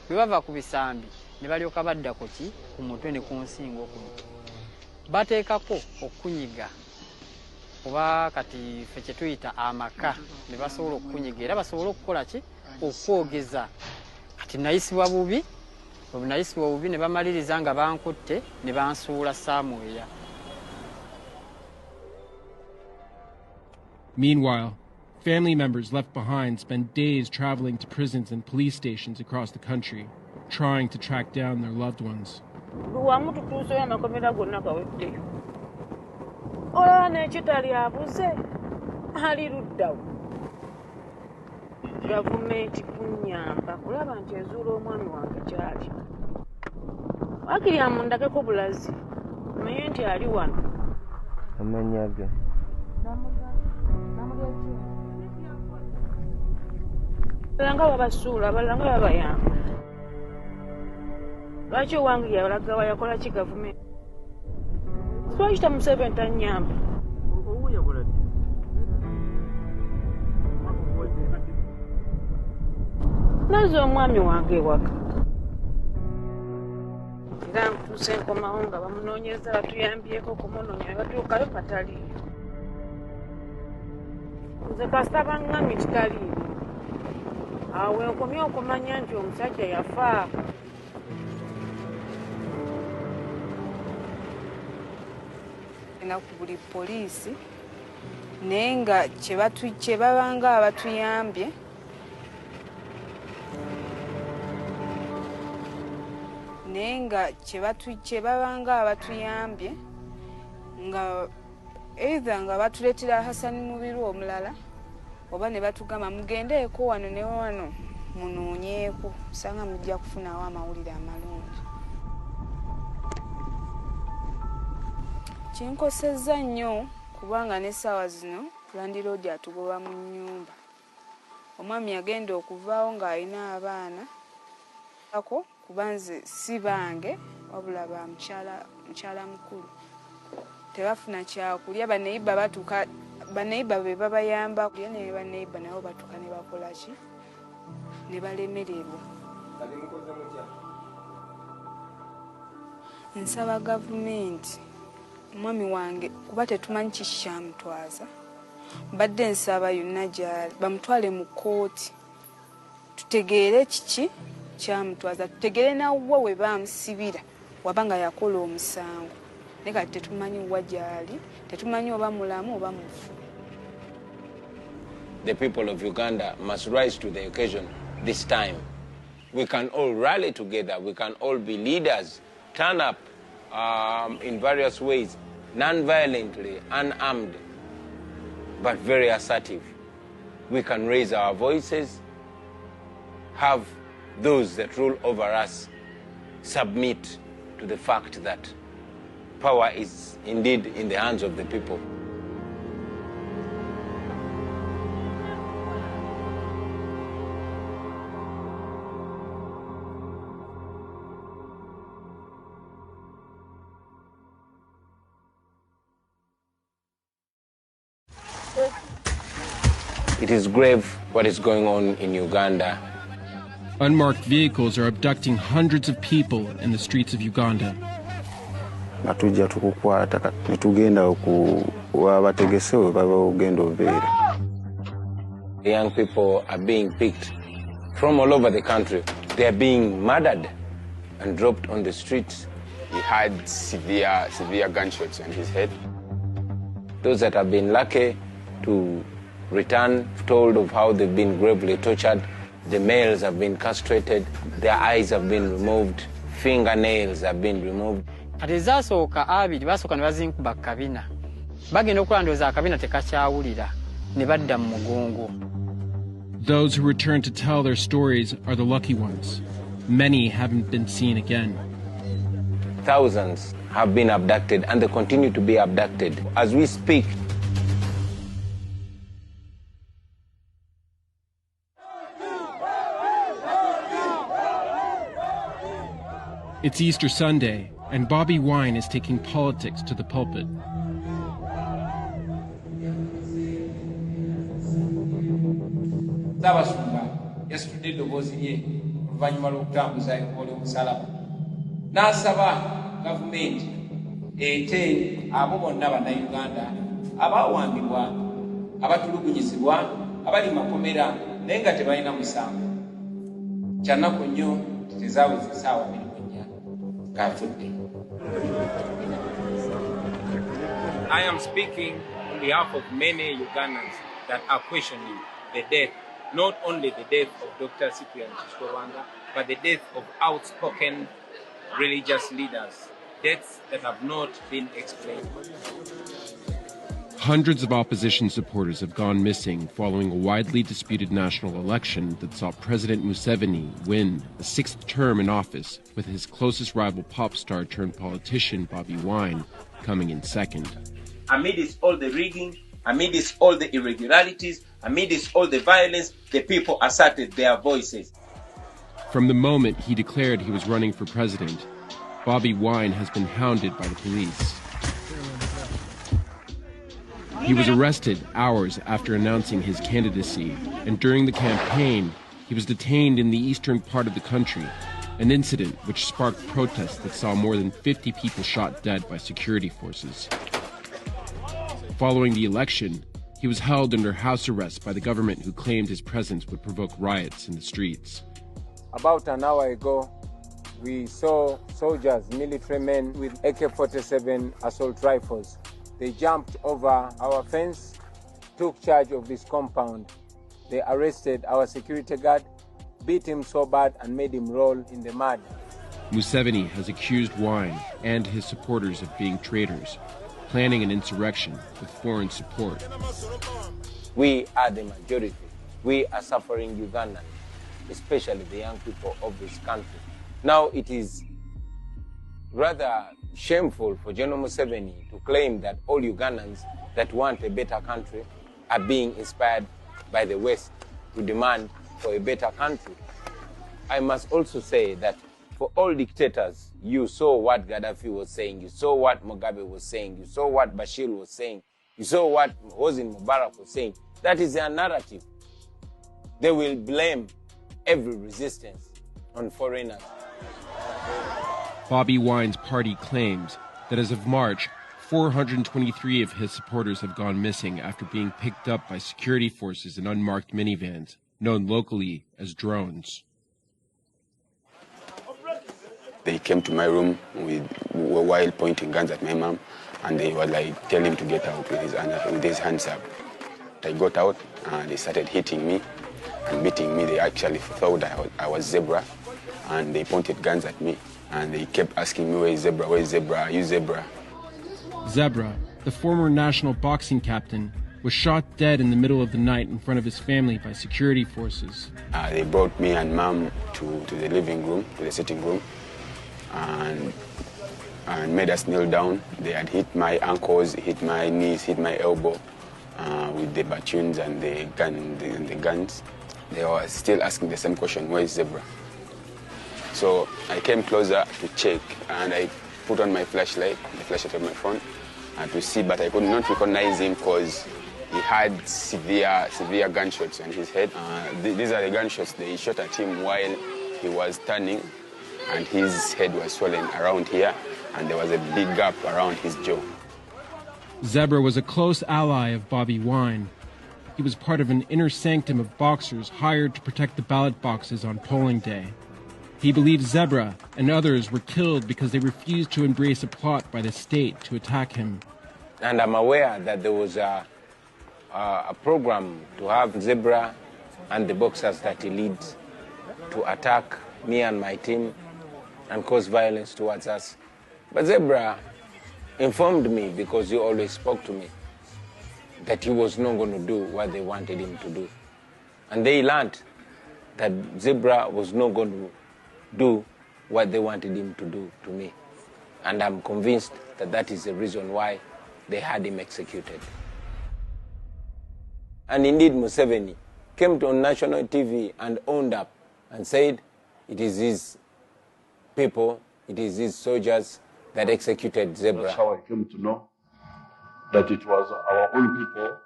bwe bava ku bisambi ne balyoka badda ku ki ku mutwe ne ku nsingo kuno bateekako okunyiga oba kati ffe kye tuyita amaka ne basobola okunyiga era basobola okukola ki okwogeza kati nayisibwa bubi obunayisibwa bubi ne bamaliriza nga bankutte ne bansuula Samuel. Meanwhile, family members left behind spend days traveling to prisons and police stations across the country, trying to track down their loved ones. Balanga babasuula balanga babayamba lwaki owange yalaga wayakola ki gavumenti twakita Museveni tanyamba nazo omwami wange ewaka era nkutuuse nkomawo nga bamunoonyeza batuyambyeko okumunoonya ne batuukayo kataliiyo nze kasita baŋŋamye kitaliiyo awe nkomye okumanya nti omusajja yafa. Na ku buli poliisi naye nga kye babanga abatuyambye nga either nga batuleetera Hassan Mubiru omulala oba ne batugamba mugendeeko wano ne wano munoonyeeko sanga mujja kufunawo amawulire amalungi. Kinkosezza nnyo kubanga n'essaawa zino landiroodi atugoba mu nnyumba. Omwami yagenda okuvaawo ng'alina abaana ako kuba nze si bange wabula ba mukyala mukulu. Tebafuna kyakulya baneiba batuka baneiba be babayamba kulya ne baneiba nabo batuka ne bakola ki ne balemererwa. Nsaba gavumenti mwami wange kuba tetumanyi kishamutwaza badde nsaba yonna gyali bamutwale mu kooti tutegeere kiki kyamutwaza tutegeere nawe we bamusibira wabanga yakola omusango ne kati tetumanyi wa gyali tetumanyi oba mulamu oba mufu. The people of Uganda must rise to the occasion this time. We can all rally together, we can all be leaders, turn up in various ways, non-violently, unarmed, but very assertive. We can raise our voices, have those that rule over us submit to the fact that power is indeed in the hands of the people. It is grave what is going on in Uganda. Unmarked vehicles are abducting hundreds of people in the streets of Uganda. The young people are being picked from all over the country. They are being murdered and dropped on the streets. He had severe gunshots on his head. Those that have been lucky to return told of how they've been gravely tortured. The males have been castrated, their eyes have been removed, fingernails have been removed. Kati zasooka abiri basooka ne bazinkuba kabina. Bagenda okulandoza akabina tekakyawulira ne badda mu mugongo. Those who return to tell their stories are the lucky ones. Many haven't been seen again. Thousands have been abducted and they continue to be abducted. As we speak, it's Easter Sunday, and Bobby Wine is taking politics to the pulpit. Yesterday, the oluvannyuma lw'okutambuza ekkooli omusalaba n'asaba gavumenti ete abo bonna bannayuganda abaawambibwa abatulugunyizibwa abali makomera naye nga tebalina musango kyannaku nnyo tetezaabuza essaawa 24 ng'afudde. I am speaking on behalf of many Ugandans that are questioning the death, not only the death of Dr. Cyprian Chikwewanga, but the death of outspoken religious leaders, deaths that have not been explained. Hundreds of opposition supporters have gone missing following a widely disputed national election that saw President Museveni win a sixth term in office, with his closest rival pop star turned politician Bobi Wine coming in second. Amidst all the rigging, amidst all the irregularities, amidst all the violence, the people asserted their voices. From the moment he declared he was running for president, Bobi Wine has been hounded by the police. He was arrested hours after announcing his candidacy, and during the campaign, he was detained in the eastern part of the country, an incident which sparked protests that saw more than 50 people shot dead by security forces. Following the election, he was held under house arrest by the government, who claimed his presence would provoke riots in the streets. About an hour ago, we saw soldiers, military men with AK-47 assault rifles. They jumped over our fence, took charge of this compound. They arrested our security guard, beat him so bad and made him roll in the mud. Museveni has accused Wine and his supporters of being traitors, planning an insurrection with foreign support. We are the majority. We are suffering Ugandans, especially the young people of this country. Now it is rather shameful for General Museveni to claim that all Ugandans that want a better country are being inspired by the West to demand for a better country. I must also say that for all dictators, you saw what Gaddafi was saying, you saw what Mugabe was saying, you saw what Bashir was saying, you saw what Hosni Mubarak was saying. That is their narrative. They will blame every resistance on foreigners. Bobi Wine's party claims that as of March, 423 of his supporters have gone missing after being picked up by security forces in unmarked minivans, known locally as drones. They came to my room while pointing guns at my mom, and they were like, tell him to get out with his hands up. I got out, and they started hitting me and beating me. They actually thought I was Zebra, and they pointed guns at me. And they kept asking me, where is Zebra? Where is Zebra? Are you Zebra? Zebra, the former national boxing captain, was shot dead in the middle of the night in front of his family by security forces. They brought me and mom to the living room, to the sitting room, and made us kneel down. They had hit my ankles, hit my knees, hit my elbow with the batons and the guns. They were still asking the same question, where is Zebra? So I came closer to check, and I put on my flashlight, the flashlight of my phone, to see, but I could not recognize him because he had severe gunshots on his head. These are the gunshots they shot at him while he was turning, and his head was swollen around here, and there was a big gap around his jaw. Zebra was a close ally of Bobi Wine. He was part of an inner sanctum of boxers hired to protect the ballot boxes on polling day. He believes Zebra and others were killed because they refused to embrace a plot by the state to attack him. And I'm aware that there was a program to have Zebra and the boxers that he leads to attack me and my team and cause violence towards us. But Zebra informed me, because he always spoke to me, that he was not going to do what they wanted him to do. And they learned that Zebra was not going to do what they wanted him to do to me. And I'm convinced that that is the reason why they had him executed. And indeed, Museveni came on national TV and owned up and said it is his people, it is his soldiers that executed Zebra. That's how I came to know that it was our own people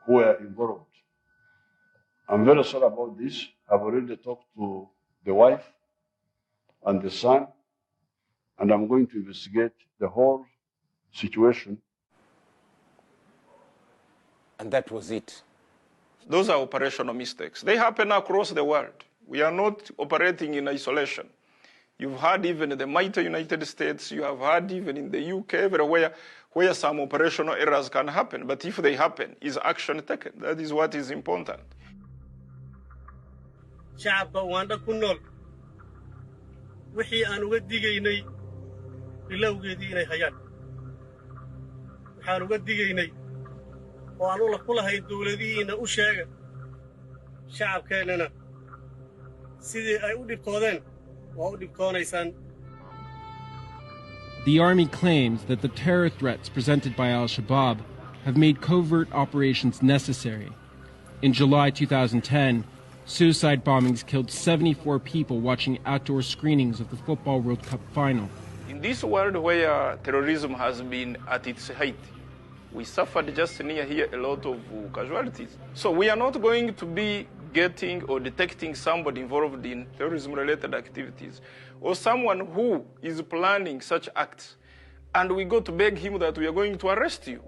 who were involved. I'm very sorry about this. I've already talked to the wife and the son, and I'm going to investigate the whole situation. And that was it. Those are operational mistakes. They happen across the world. We are not operating in isolation. You've had even in the mighty United States, you have had even in the UK, everywhere, where some operational errors can happen. But if they happen, is action taken? That is what is important. shacabka Uganda ku nool wixii aan uga digaynay bilowgeedii inay hayaan waxaan uga digaynay oo aan ula kulahay dawladihiina u sheega shacabkeennana sidii ay u dhibtoodeen waa u dhibtoonaysaan. The army claims that the terror threats presented by al-Shabaab have made covert operations necessary. In July 2010, suicide bombings killed 74 people watching outdoor screenings of the Football World Cup final. In this world where terrorism has been at its height, we suffered just near here a lot of casualties. So we are not going to be getting or detecting somebody involved in terrorism-related activities or someone who is planning such acts, and we go to beg him that we are going to arrest you.